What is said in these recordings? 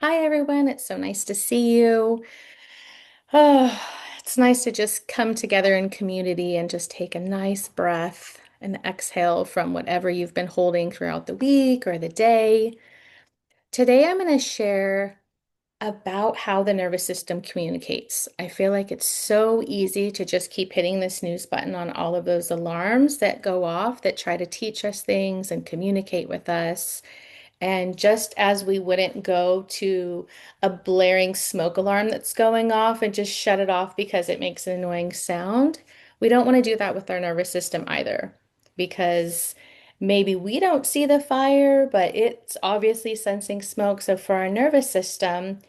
Hi, everyone. It's so nice to see you. Oh, it's nice to just come together in community and just take a nice breath and exhale from whatever you've been holding throughout the week or the day. Today, I'm going to share about how the nervous system communicates. I feel like it's so easy to just keep hitting the snooze button on all of those alarms that go off that try to teach us things and communicate with us. And just as we wouldn't go to a blaring smoke alarm that's going off and just shut it off because it makes an annoying sound, we don't want to do that with our nervous system either, because maybe we don't see the fire, but it's obviously sensing smoke. So for our nervous system,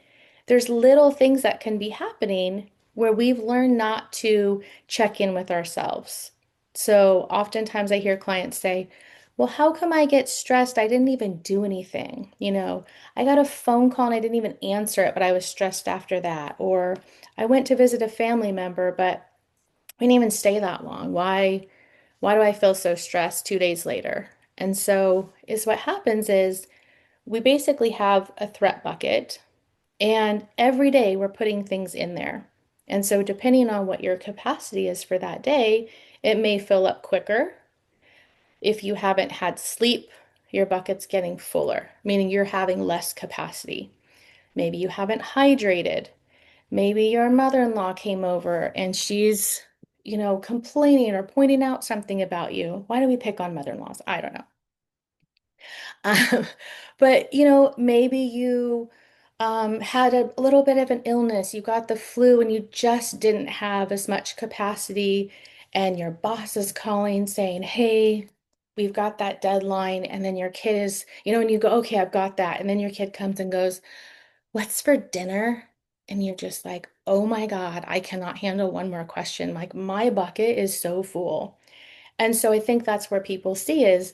there's little things that can be happening where we've learned not to check in with ourselves. So oftentimes I hear clients say, well, how come I get stressed? I didn't even do anything. I got a phone call and I didn't even answer it, but I was stressed after that. Or I went to visit a family member, but we didn't even stay that long. Why do I feel so stressed 2 days later? And so is what happens is we basically have a threat bucket and every day we're putting things in there. And so, depending on what your capacity is for that day, it may fill up quicker. If you haven't had sleep, your bucket's getting fuller, meaning you're having less capacity. Maybe you haven't hydrated. Maybe your mother-in-law came over and she's, complaining or pointing out something about you. Why do we pick on mother-in-laws? I don't know. Um, but maybe you had a little bit of an illness, you got the flu, and you just didn't have as much capacity, and your boss is calling saying, "Hey, we've got that deadline," and then your kid is, and you go, "Okay, I've got that," and then your kid comes and goes, "What's for dinner?" And you're just like, "Oh my God, I cannot handle one more question. Like my bucket is so full." And so I think that's where people see is,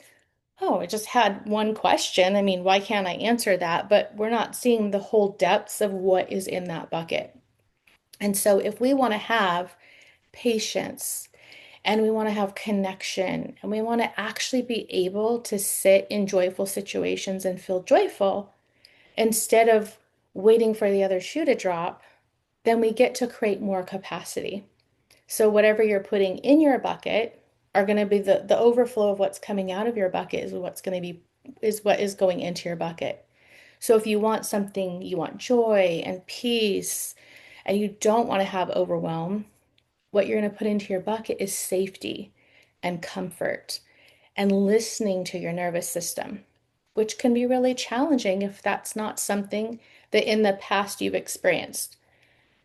oh, I just had one question. I mean, why can't I answer that? But we're not seeing the whole depths of what is in that bucket. And so, if we want to have patience and we want to have connection and we want to actually be able to sit in joyful situations and feel joyful instead of waiting for the other shoe to drop, then we get to create more capacity. So whatever you're putting in your bucket are going to be the overflow of what's coming out of your bucket is what's going to be is what is going into your bucket. So if you want something, you want joy and peace, and you don't want to have overwhelm, what you're going to put into your bucket is safety and comfort and listening to your nervous system, which can be really challenging if that's not something that in the past you've experienced.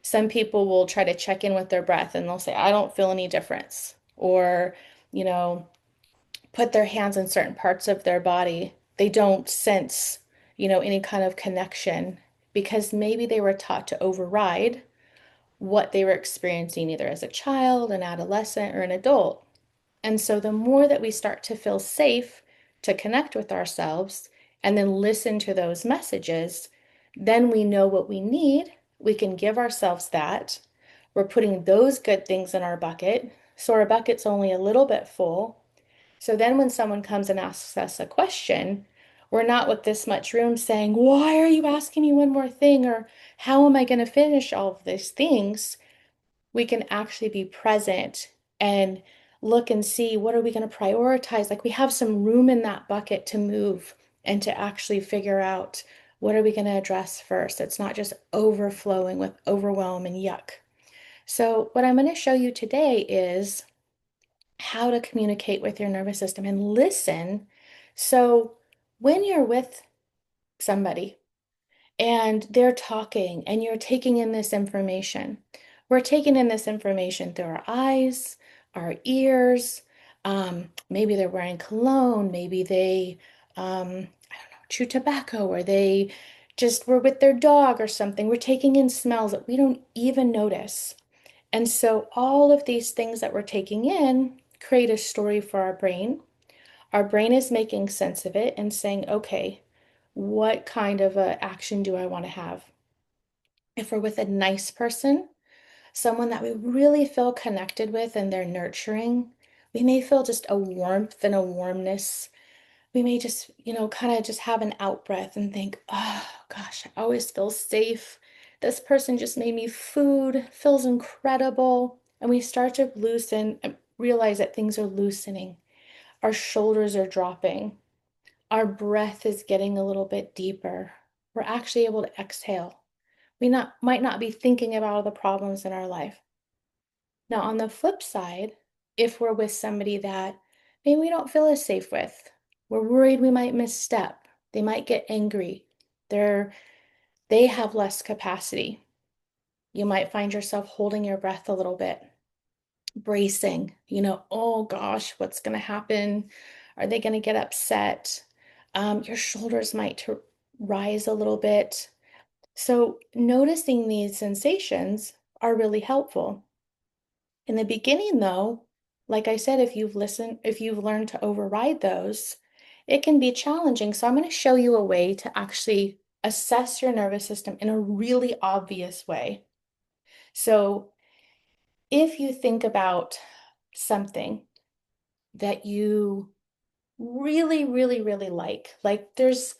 Some people will try to check in with their breath and they'll say, I don't feel any difference. Or, you know, put their hands in certain parts of their body. They don't sense, any kind of connection because maybe they were taught to override what they were experiencing either as a child, an adolescent, or an adult. And so the more that we start to feel safe to connect with ourselves and then listen to those messages, then we know what we need. We can give ourselves that. We're putting those good things in our bucket. So our bucket's only a little bit full. So then when someone comes and asks us a question, we're not with this much room saying, why are you asking me one more thing? Or how am I going to finish all of these things? We can actually be present and look and see what are we going to prioritize. Like we have some room in that bucket to move and to actually figure out what are we going to address first. It's not just overflowing with overwhelm and yuck. So what I'm going to show you today is how to communicate with your nervous system and listen. So when you're with somebody and they're talking and you're taking in this information. We're taking in this information through our eyes, our ears. Maybe they're wearing cologne. Maybe they, I don't know, chew tobacco, or they just were with their dog or something. We're taking in smells that we don't even notice. And so all of these things that we're taking in create a story for our brain. Our brain is making sense of it and saying, okay, what kind of a action do I want to have? If we're with a nice person, someone that we really feel connected with and they're nurturing, we may feel just a warmth and a warmness. We may just, kind of just have an out breath and think, oh, gosh, I always feel safe. This person just made me food, feels incredible. And we start to loosen and realize that things are loosening. Our shoulders are dropping. Our breath is getting a little bit deeper. We're actually able to exhale. Might not be thinking about all the problems in our life. Now, on the flip side, if we're with somebody that maybe we don't feel as safe with, we're worried we might misstep, they might get angry, they're they have less capacity. You might find yourself holding your breath a little bit, bracing, oh gosh, what's going to happen? Are they going to get upset? Your shoulders might rise a little bit. So, noticing these sensations are really helpful. In the beginning, though, like I said, if you've learned to override those, it can be challenging. So I'm going to show you a way to actually assess your nervous system in a really obvious way. So if you think about something that you really, really, really like there's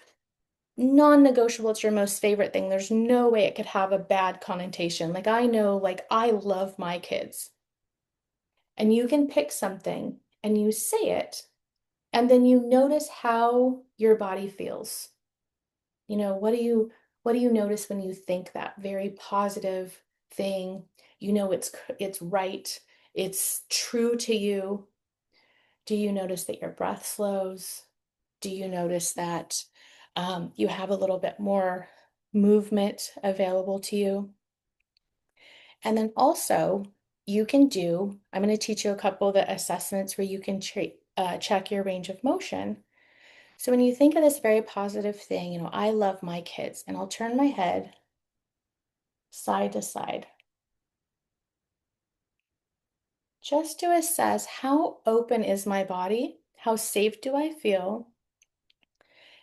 non-negotiable, it's your most favorite thing. There's no way it could have a bad connotation. Like I know, like I love my kids. And you can pick something and you say it, and then you notice how your body feels. What do you notice when you think that very positive thing? It's right, it's true to you. Do you notice that your breath slows? Do you notice that you have a little bit more movement available to you? And then also, I'm going to teach you a couple of the assessments where you can check your range of motion. So when you think of this very positive thing, I love my kids, and I'll turn my head side to side just to assess how open is my body? How safe do I feel?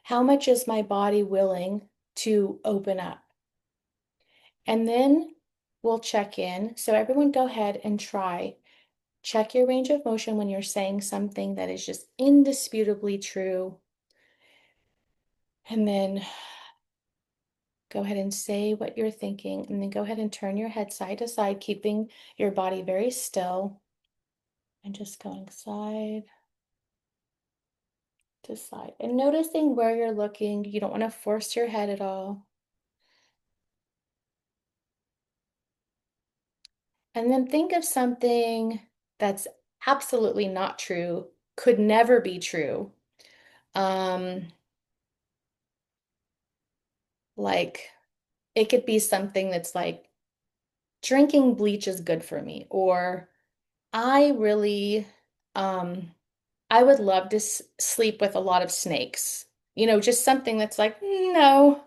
How much is my body willing to open up? And then we'll check in. So everyone go ahead and try. Check your range of motion when you're saying something that is just indisputably true. And then go ahead and say what you're thinking. And then go ahead and turn your head side to side, keeping your body very still. And just going side to side. And noticing where you're looking. You don't want to force your head at all. And then think of something that's absolutely not true, could never be true. Um, like it could be something that's like drinking bleach is good for me, or I really, I would love to sleep with a lot of snakes. Just something that's like, no.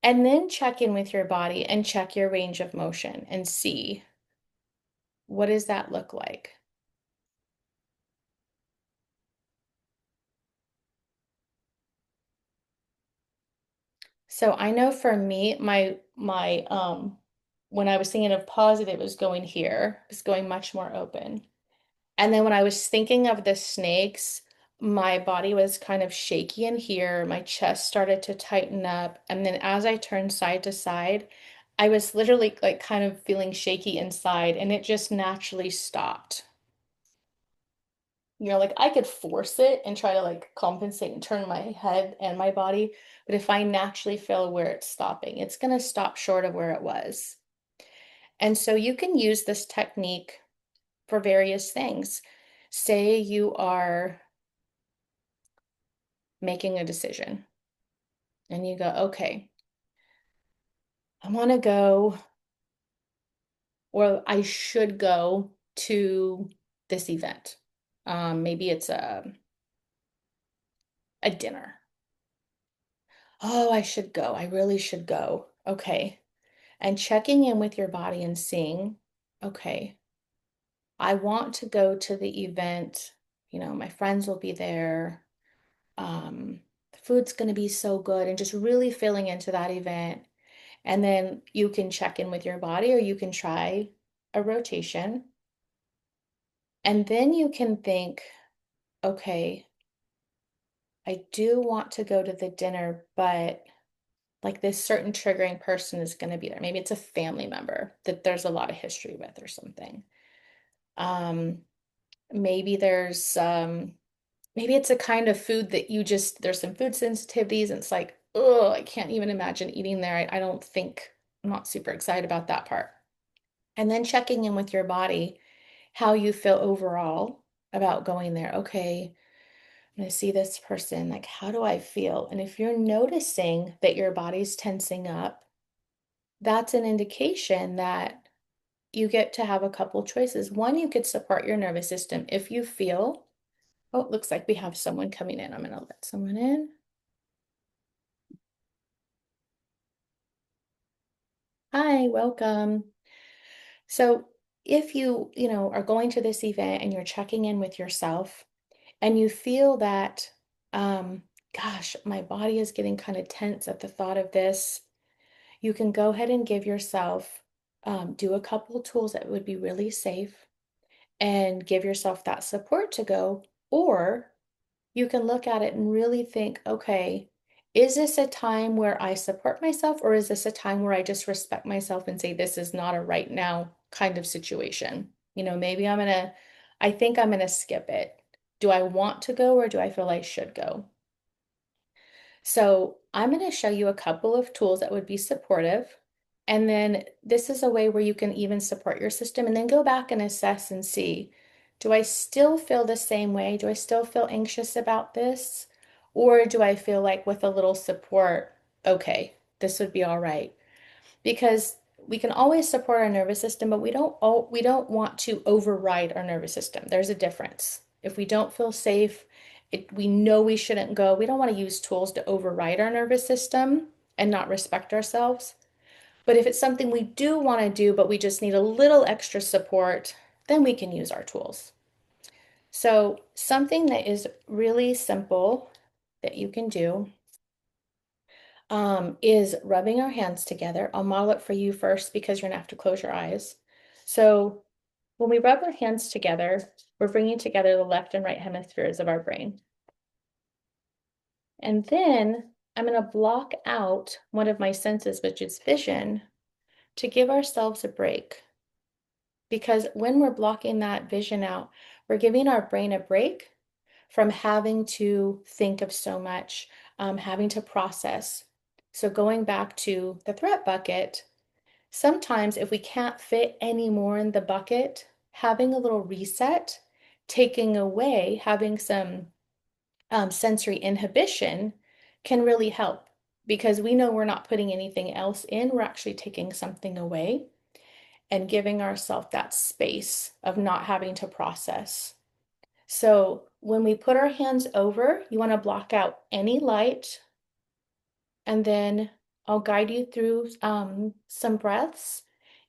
And then check in with your body and check your range of motion and see what does that look like. So I know for me, my when I was thinking of positive, it was going here, it was going much more open. And then when I was thinking of the snakes, my body was kind of shaky in here. My chest started to tighten up. And then as I turned side to side, I was literally like kind of feeling shaky inside, and it just naturally stopped. Like I could force it and try to like compensate and turn my head and my body. But if I naturally feel where it's stopping, it's going to stop short of where it was. And so you can use this technique for various things. Say you are making a decision and you go, okay, I want to go, or I should go to this event. Maybe it's a dinner. Oh, I should go. I really should go. Okay. And checking in with your body and seeing, okay, I want to go to the event. My friends will be there. The food's going to be so good, and just really feeling into that event. And then you can check in with your body, or you can try a rotation. And then you can think, okay, I do want to go to the dinner, but like this certain triggering person is going to be there. Maybe it's a family member that there's a lot of history with or something. Um, maybe maybe it's a kind of food that there's some food sensitivities and it's like, oh, I can't even imagine eating there. I don't think, I'm not super excited about that part. And then checking in with your body, how you feel overall about going there. Okay, I'm going to see this person. Like, how do I feel? And if you're noticing that your body's tensing up, that's an indication that you get to have a couple choices. One, you could support your nervous system if you feel, oh, it looks like we have someone coming in. I'm going to let someone in. Hi, welcome. So if you are going to this event and you're checking in with yourself and you feel that, um, gosh, my body is getting kind of tense at the thought of this, you can go ahead and give yourself, do a couple tools that would be really safe and give yourself that support to go, or you can look at it and really think, okay, is this a time where I support myself, or is this a time where I just respect myself and say, this is not a right now kind of situation? Maybe I think I'm gonna skip it. Do I want to go or do I feel I should go? So I'm going to show you a couple of tools that would be supportive. And then this is a way where you can even support your system and then go back and assess and see, do I still feel the same way? Do I still feel anxious about this? Or do I feel like with a little support, okay, this would be all right? Because we can always support our nervous system, but we don't want to override our nervous system. There's a difference. If we don't feel safe, we know we shouldn't go. We don't want to use tools to override our nervous system and not respect ourselves. But if it's something we do want to do, but we just need a little extra support, then we can use our tools. So, something that is really simple that you can do is rubbing our hands together. I'll model it for you first because you're gonna have to close your eyes. So when we rub our hands together, we're bringing together the left and right hemispheres of our brain. And then I'm gonna block out one of my senses, which is vision, to give ourselves a break. Because when we're blocking that vision out, we're giving our brain a break from having to think of so much, having to process. So going back to the threat bucket, sometimes if we can't fit any more in the bucket, having a little reset, taking away, having some sensory inhibition can really help because we know we're not putting anything else in, we're actually taking something away and giving ourselves that space of not having to process. So when we put our hands over, you want to block out any light, and then I'll guide you through some breaths.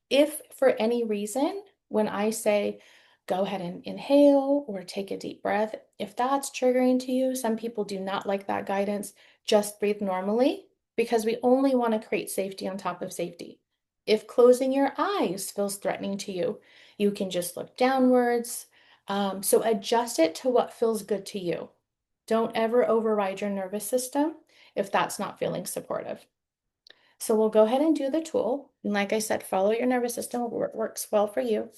If for any reason, when I say go ahead and inhale or take a deep breath, if that's triggering to you, some people do not like that guidance, just breathe normally because we only want to create safety on top of safety. If closing your eyes feels threatening to you, you can just look downwards. So adjust it to what feels good to you. Don't ever override your nervous system if that's not feeling supportive. So we'll go ahead and do the tool. And like I said, follow your nervous system. It works well for you.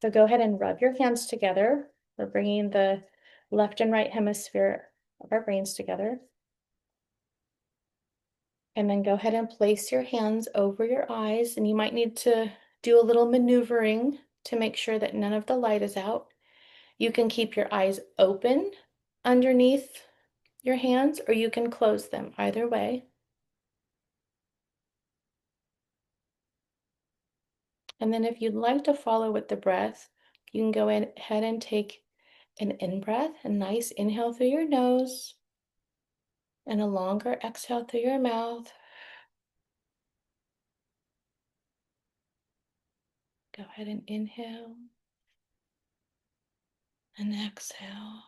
So go ahead and rub your hands together. We're bringing the left and right hemisphere of our brains together. And then go ahead and place your hands over your eyes. And you might need to do a little maneuvering to make sure that none of the light is out. You can keep your eyes open underneath your hands, or you can close them, either way. And then if you'd like to follow with the breath, you can go ahead and take an in-breath, a nice inhale through your nose, and a longer exhale through your mouth. Go ahead and inhale and exhale.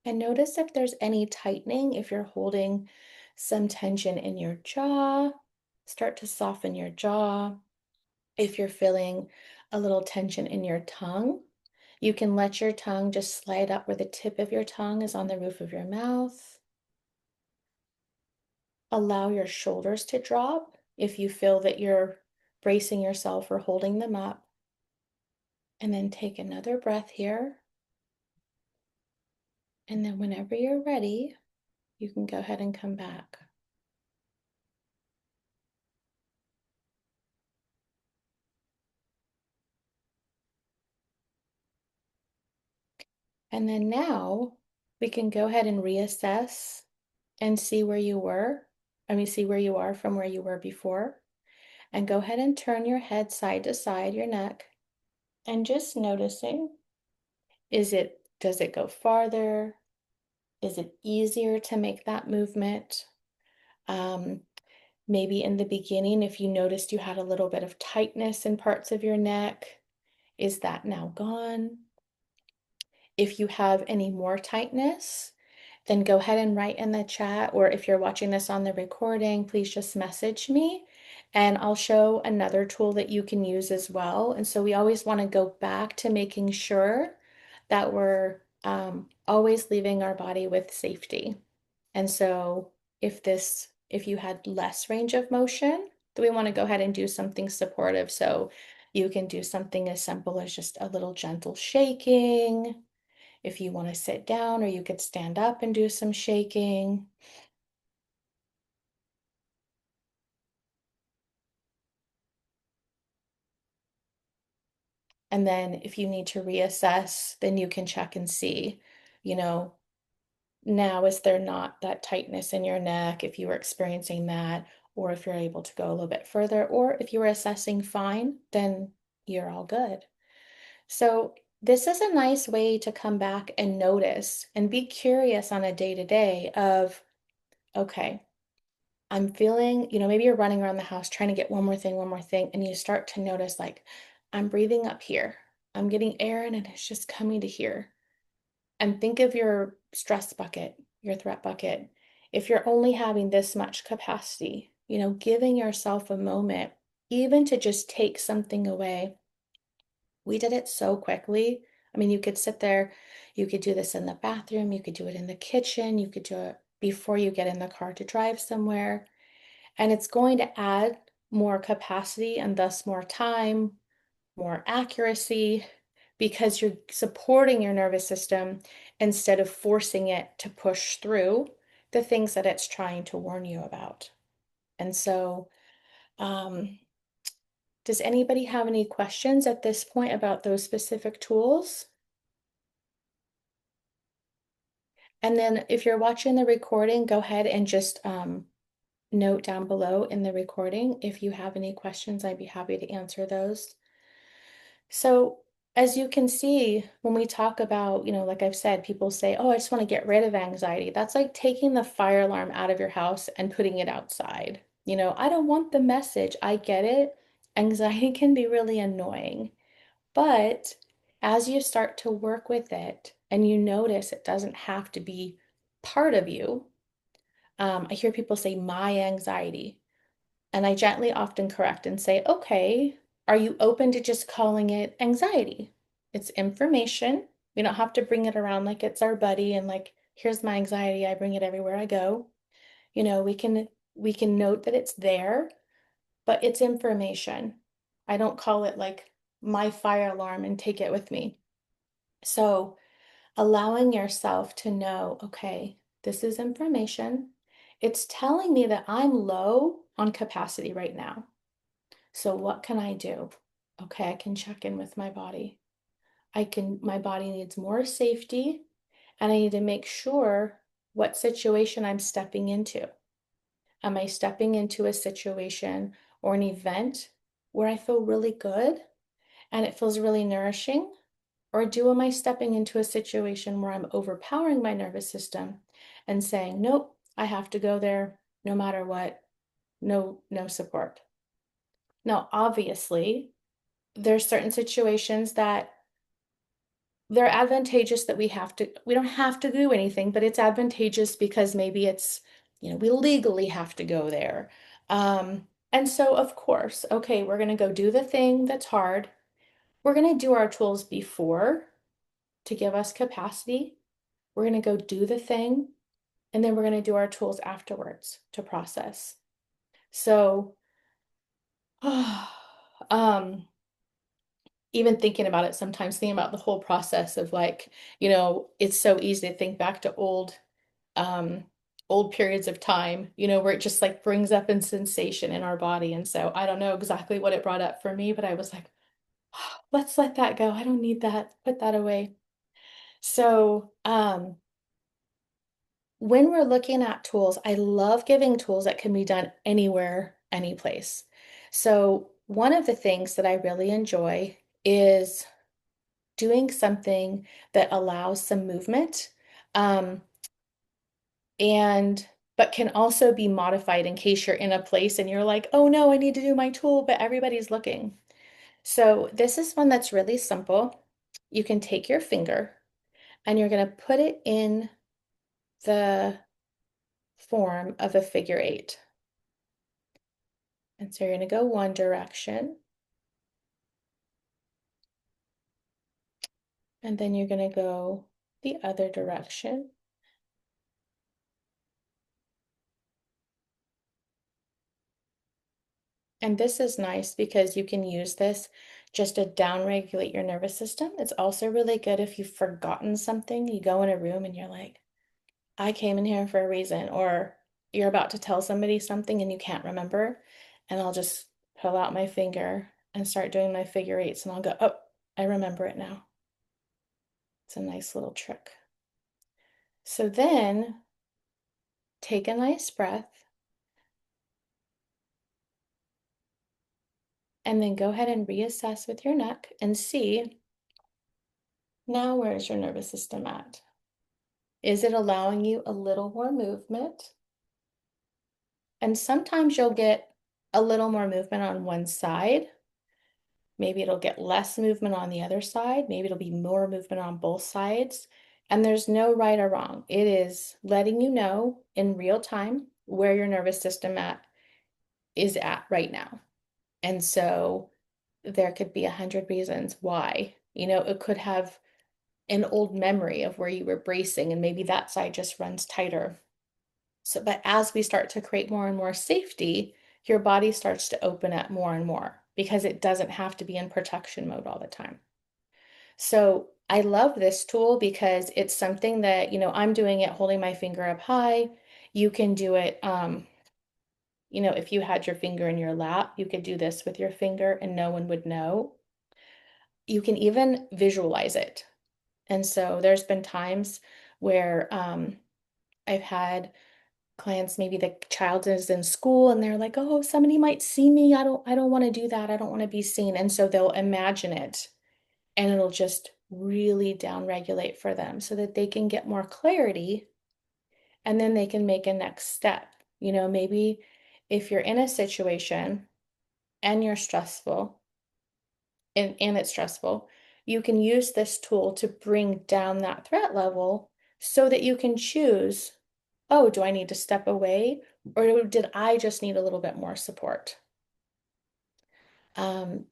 And notice if there's any tightening, if you're holding some tension in your jaw, start to soften your jaw. If you're feeling a little tension in your tongue, You can let your tongue just slide up where the tip of your tongue is on the roof of your mouth. Allow your shoulders to drop if you feel that you're bracing yourself or holding them up. And then take another breath here. And then whenever you're ready, you can go ahead and come back. And then now we can go ahead and reassess and see where you were. See where you are from where you were before. And go ahead and turn your head side to side, your neck, and just noticing, does it go farther? Is it easier to make that movement? Um, Maybe in the beginning, if you noticed you had a little bit of tightness in parts of your neck, is that now gone? If you have any more tightness, then go ahead and write in the chat, or if you're watching this on the recording, please just message me and I'll show another tool that you can use as well. And so we always want to go back to making sure that we're always leaving our body with safety. And so if you had less range of motion, then we want to go ahead and do something supportive. So you can do something as simple as just a little gentle shaking. If you want to sit down, or you could stand up and do some shaking. And then if you need to reassess, then you can check and see, you know, now is there not that tightness in your neck if you were experiencing that, or if you're able to go a little bit further, or if you were assessing fine, then you're all good. So this is a nice way to come back and notice and be curious on a day-to-day of, okay, I'm feeling, maybe you're running around the house trying to get one more thing, and you start to notice like, I'm breathing up here. I'm getting air in and it's just coming to here. And think of your stress bucket, your threat bucket. If you're only having this much capacity, giving yourself a moment, even to just take something away. We did it so quickly. You could sit there, you could do this in the bathroom, you could do it in the kitchen, you could do it before you get in the car to drive somewhere. And it's going to add more capacity and thus more time, more accuracy, because you're supporting your nervous system instead of forcing it to push through the things that it's trying to warn you about. And so, um, does anybody have any questions at this point about those specific tools? And then if you're watching the recording, go ahead and just note down below in the recording if you have any questions. I'd be happy to answer those. So, as you can see, when we talk about, like I've said, people say, oh, I just want to get rid of anxiety. That's like taking the fire alarm out of your house and putting it outside. I don't want the message. I get it. Anxiety can be really annoying. But as you start to work with it and you notice it doesn't have to be part of you, I hear people say, my anxiety. And I gently often correct and say, okay, are you open to just calling it anxiety? It's information. We don't have to bring it around like it's our buddy and like, here's my anxiety. I bring it everywhere I go. We can note that it's there, but it's information. I don't call it like my fire alarm and take it with me. So allowing yourself to know, okay, this is information. It's telling me that I'm low on capacity right now. So what can I do? Okay, I can check in with my body. My body needs more safety, and I need to make sure what situation I'm stepping into. Am I stepping into a situation or an event where I feel really good and it feels really nourishing? Or am I stepping into a situation where I'm overpowering my nervous system and saying, nope, I have to go there no matter what, no support. Now, obviously, there's certain situations that they're advantageous that we don't have to do anything, but it's advantageous because maybe we legally have to go there. And so, of course, okay, we're going to go do the thing that's hard. We're going to do our tools before. to give us capacity. We're going to go do the thing, and then we're going to do our tools afterwards to process. So, um, even thinking about it sometimes, thinking about the whole process of like, it's so easy to think back to um, old periods of time, where it just like brings up a sensation in our body. And so I don't know exactly what it brought up for me, but I was like, let's let that go. I don't need that. Put that away. So, when we're looking at tools, I love giving tools that can be done anywhere, any place. So, one of the things that I really enjoy is doing something that allows some movement, um, and but can also be modified in case you're in a place and you're like, oh no, I need to do my tool, but everybody's looking. So, this is one that's really simple. You can take your finger and you're going to put it in the form of a figure eight. And so you're going to go one direction, and then you're going to go the other direction. And this is nice because you can use this just to downregulate your nervous system. It's also really good if you've forgotten something. You go in a room and you're like, I came in here for a reason, or you're about to tell somebody something and you can't remember. And I'll just pull out my finger and start doing my figure eights, and I'll go, oh, I remember it now. It's a nice little trick. So then take a nice breath and then go ahead and reassess with your neck and see now where's your nervous system at? Is it allowing you a little more movement? And sometimes you'll get a little more movement on one side. Maybe it'll get less movement on the other side. Maybe it'll be more movement on both sides. And there's no right or wrong. It is letting you know in real time where your nervous system is at right now. And so there could be 100 reasons why. It could have an old memory of where you were bracing, and maybe that side just runs tighter. So, but as we start to create more and more safety, your body starts to open up more and more because it doesn't have to be in protection mode all the time. So I love this tool because it's something that, I'm doing it holding my finger up high. You can do it, if you had your finger in your lap, you could do this with your finger and no one would know. You can even visualize it. And so there's been times where I've had clients, maybe the child is in school and they're like, oh, somebody might see me. I don't want to do that. I don't want to be seen. And so they'll imagine it and it'll just really downregulate for them so that they can get more clarity and then they can make a next step. Maybe if you're in a situation and you're stressful, and it's stressful, you can use this tool to bring down that threat level so that you can choose, oh, do I need to step away or did I just need a little bit more support? Um,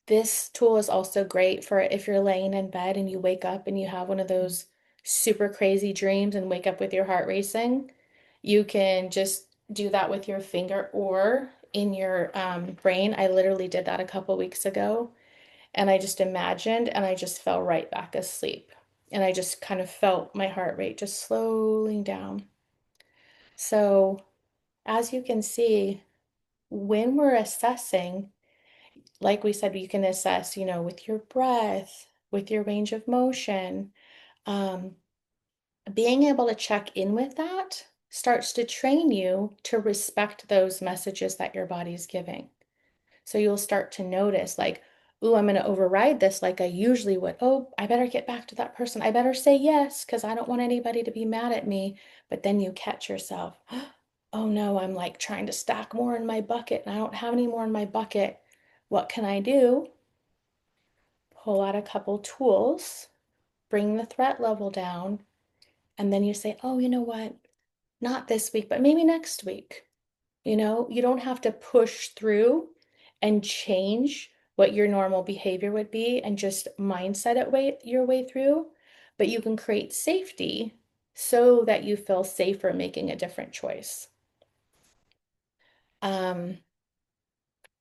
this tool is also great for if you're laying in bed and you wake up and you have one of those super crazy dreams and wake up with your heart racing. You can just do that with your finger or in your brain. I literally did that a couple weeks ago. And I just imagined and I just fell right back asleep. And I just kind of felt my heart rate just slowing down. So, as you can see, when we're assessing, like we said, you can assess, with your breath, with your range of motion. Um, Being able to check in with that starts to train you to respect those messages that your body's giving. So you'll start to notice, like, ooh, I'm going to override this like I usually would. Oh, I better get back to that person. I better say yes because I don't want anybody to be mad at me. But then you catch yourself. Oh no, I'm like trying to stack more in my bucket and I don't have any more in my bucket. What can I do? Pull out a couple tools, bring the threat level down, and then you say, oh, you know what? Not this week, but maybe next week. You don't have to push through and change what your normal behavior would be and just mindset it your way through. but you can create safety so that you feel safer making a different choice. Um,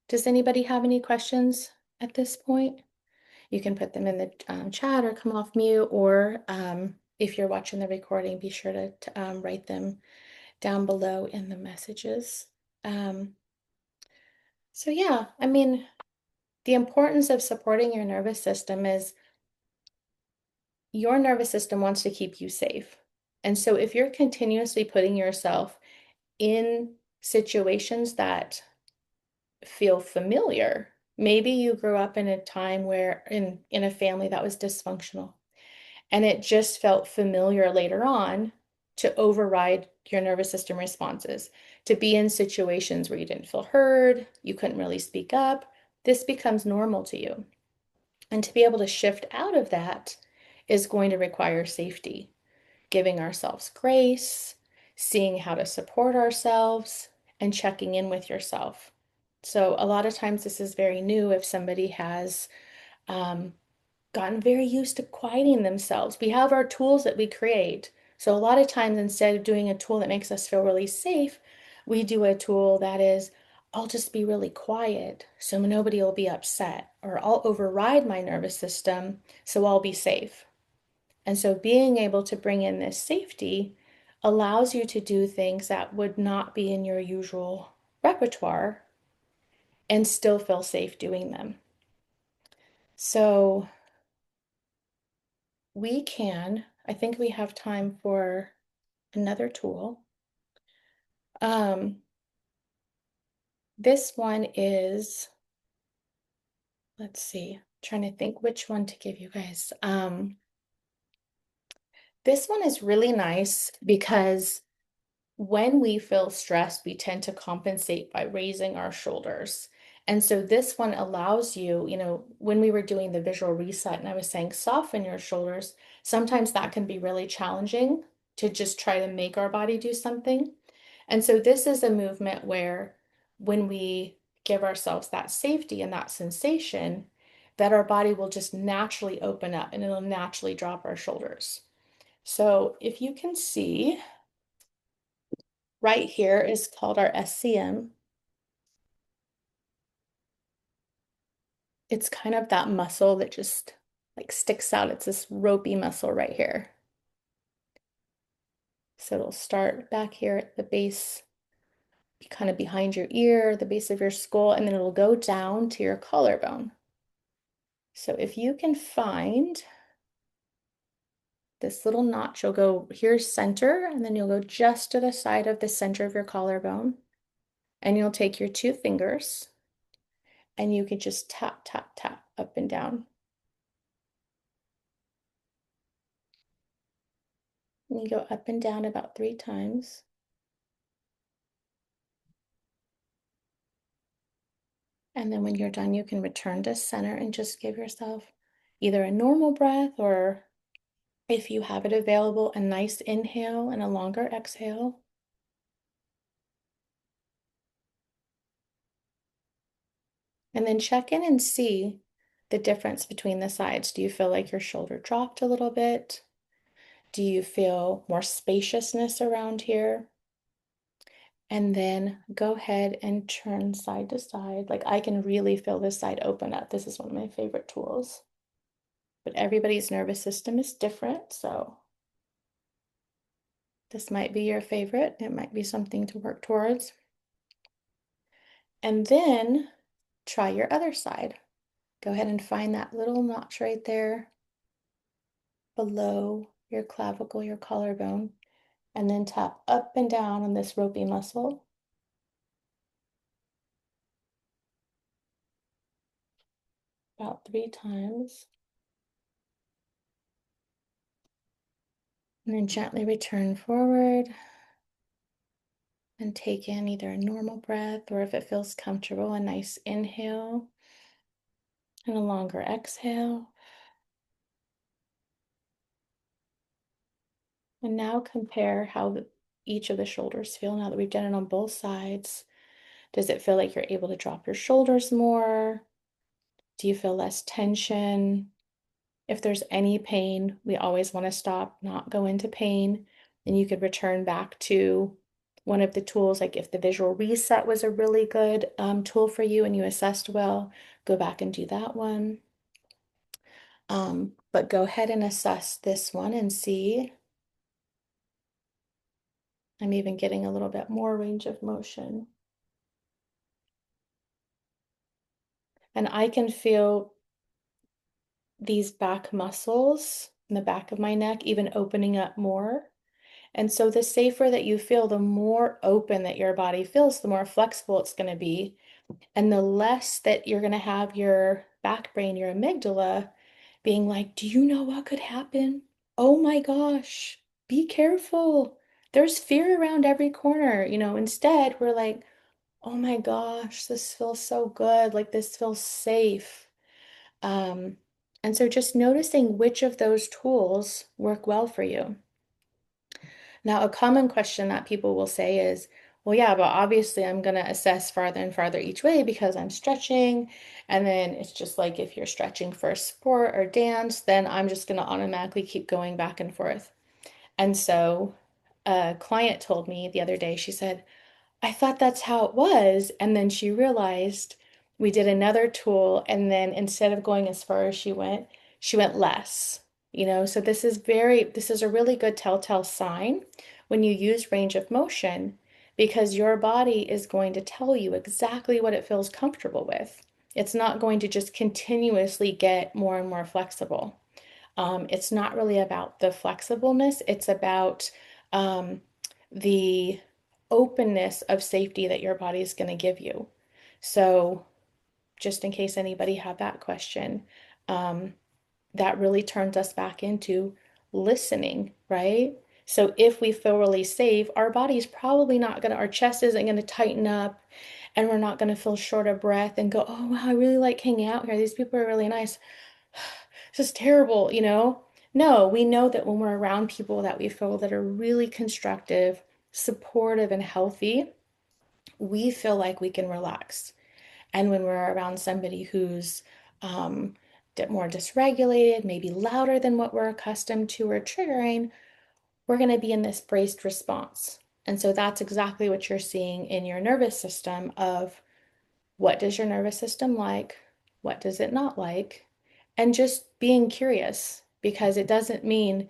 does anybody have any questions at this point? You can put them in the chat or come off mute, or if you're watching the recording, be sure to write them down below in the messages. Um, so yeah, I mean, the importance of supporting your nervous system is your nervous system wants to keep you safe. And so if you're continuously putting yourself in situations that feel familiar, maybe you grew up in a time where in a family that was dysfunctional, and it just felt familiar later on to override your nervous system responses, to be in situations where you didn't feel heard, you couldn't really speak up. This becomes normal to you. And to be able to shift out of that is going to require safety, giving ourselves grace, seeing how to support ourselves, and checking in with yourself. So, a lot of times, this is very new if somebody has um, gotten very used to quieting themselves. We have our tools that we create. So, a lot of times, instead of doing a tool that makes us feel really safe, we do a tool that is, I'll just be really quiet so nobody will be upset, or I'll override my nervous system so I'll be safe. And so being able to bring in this safety allows you to do things that would not be in your usual repertoire and still feel safe doing them. So I think we have time for another tool. Um, this one is, let's see, I'm trying to think which one to give you guys. This one is really nice because when we feel stressed, we tend to compensate by raising our shoulders. And so this one allows you, when we were doing the visual reset and I was saying soften your shoulders, sometimes that can be really challenging to just try to make our body do something. And so this is a movement where when we give ourselves that safety and that sensation, that our body will just naturally open up and it'll naturally drop our shoulders. So if you can see, right here is called our SCM. It's kind of that muscle that just like sticks out. It's this ropey muscle right here. So it'll start back here at the base, kind of behind your ear, the base of your skull, and then it'll go down to your collarbone. So if you can find this little notch, you'll go here's center, and then you'll go just to the side of the center of your collarbone, and you'll take your two fingers and you can just tap, tap, tap up and down. And you go up and down about 3 times. And then when you're done, you can return to center and just give yourself either a normal breath or, if you have it available, a nice inhale and a longer exhale. And then check in and see the difference between the sides. Do you feel like your shoulder dropped a little bit? Do you feel more spaciousness around here? And then go ahead and turn side to side. Like I can really feel this side open up. This is one of my favorite tools. But everybody's nervous system is different, so this might be your favorite. It might be something to work towards. And then try your other side. Go ahead and find that little notch right there below your clavicle, your collarbone, and then tap up and down on this ropey muscle. About 3 times. And then gently return forward and take in either a normal breath or, if it feels comfortable, a nice inhale and a longer exhale. And now compare how each of the shoulders feel now that we've done it on both sides. Does it feel like you're able to drop your shoulders more? Do you feel less tension? If there's any pain, we always want to stop, not go into pain. And you could return back to one of the tools, like if the visual reset was a really good tool for you and you assessed well, go back and do that one. But go ahead and assess this one and see. I'm even getting a little bit more range of motion. And I can feel these back muscles in the back of my neck even opening up more. And so the safer that you feel, the more open that your body feels, the more flexible it's going to be. And the less that you're going to have your back brain, your amygdala, being like, do you know what could happen? Oh my gosh, be careful. There's fear around every corner. Instead, we're like, oh my gosh, this feels so good. Like this feels safe. Um, and so just noticing which of those tools work well for you. Now, a common question that people will say is, well, yeah, but obviously I'm going to assess farther and farther each way because I'm stretching. And then it's just like if you're stretching for sport or dance, then I'm just going to automatically keep going back and forth. And so a client told me the other day, she said, I thought that's how it was. And then she realized we did another tool, and then instead of going as far as she went less. So this is a really good telltale sign when you use range of motion because your body is going to tell you exactly what it feels comfortable with. It's not going to just continuously get more and more flexible. It's not really about the flexibleness, it's about um, the openness of safety that your body is going to give you. So, just in case anybody had that question, um, that really turns us back into listening, right? So, if we feel really safe, our body's probably not going to, our chest isn't going to tighten up and we're not going to feel short of breath and go, oh, wow, I really like hanging out here. These people are really nice. This is terrible. No, we know that when we're around people that we feel that are really constructive, supportive, and healthy, we feel like we can relax. And when we're around somebody who's um, more dysregulated, maybe louder than what we're accustomed to or triggering, we're going to be in this braced response. And so that's exactly what you're seeing in your nervous system of what does your nervous system like? What does it not like? And just being curious because it doesn't mean,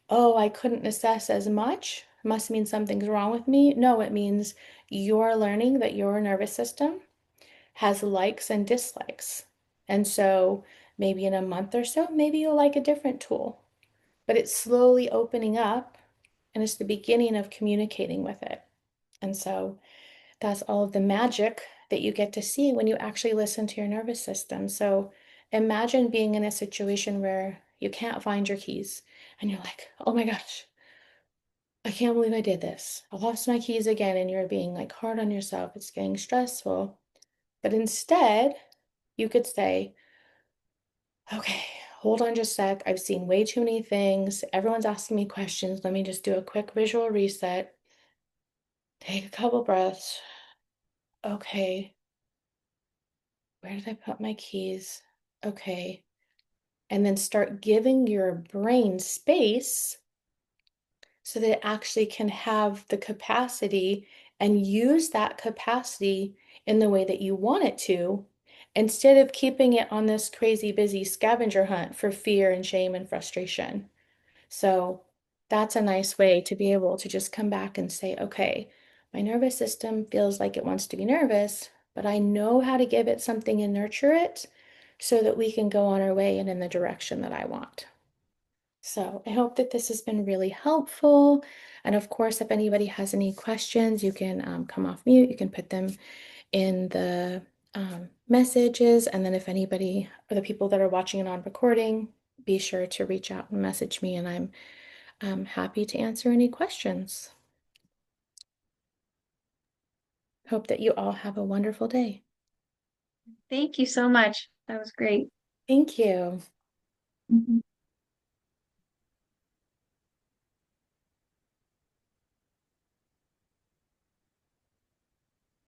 oh, I couldn't assess as much. Must mean something's wrong with me. No, it means you're learning that your nervous system has likes and dislikes. And so maybe in a month or so, maybe you'll like a different tool, but it's slowly opening up and it's the beginning of communicating with it. And so that's all of the magic that you get to see when you actually listen to your nervous system. So imagine being in a situation where you can't find your keys and you're like, oh my gosh, I can't believe I did this. I lost my keys again. And you're being like hard on yourself. It's getting stressful. But instead, you could say, okay, hold on just a sec. I've seen way too many things. Everyone's asking me questions. Let me just do a quick visual reset. Take a couple breaths. Okay, where did I put my keys? Okay. And then start giving your brain space so that it actually can have the capacity and use that capacity in the way that you want it to, instead of keeping it on this crazy busy scavenger hunt for fear and shame and frustration. So that's a nice way to be able to just come back and say, okay, my nervous system feels like it wants to be nervous, but I know how to give it something and nurture it so that we can go on our way and in the direction that I want. So I hope that this has been really helpful. And of course, if anybody has any questions, you can come off mute. You can put them in the messages. And then if anybody or the people that are watching it on recording, be sure to reach out and message me, and I'm happy to answer any questions. Hope that you all have a wonderful day. Thank you so much. That was great. Thank you. Mhm.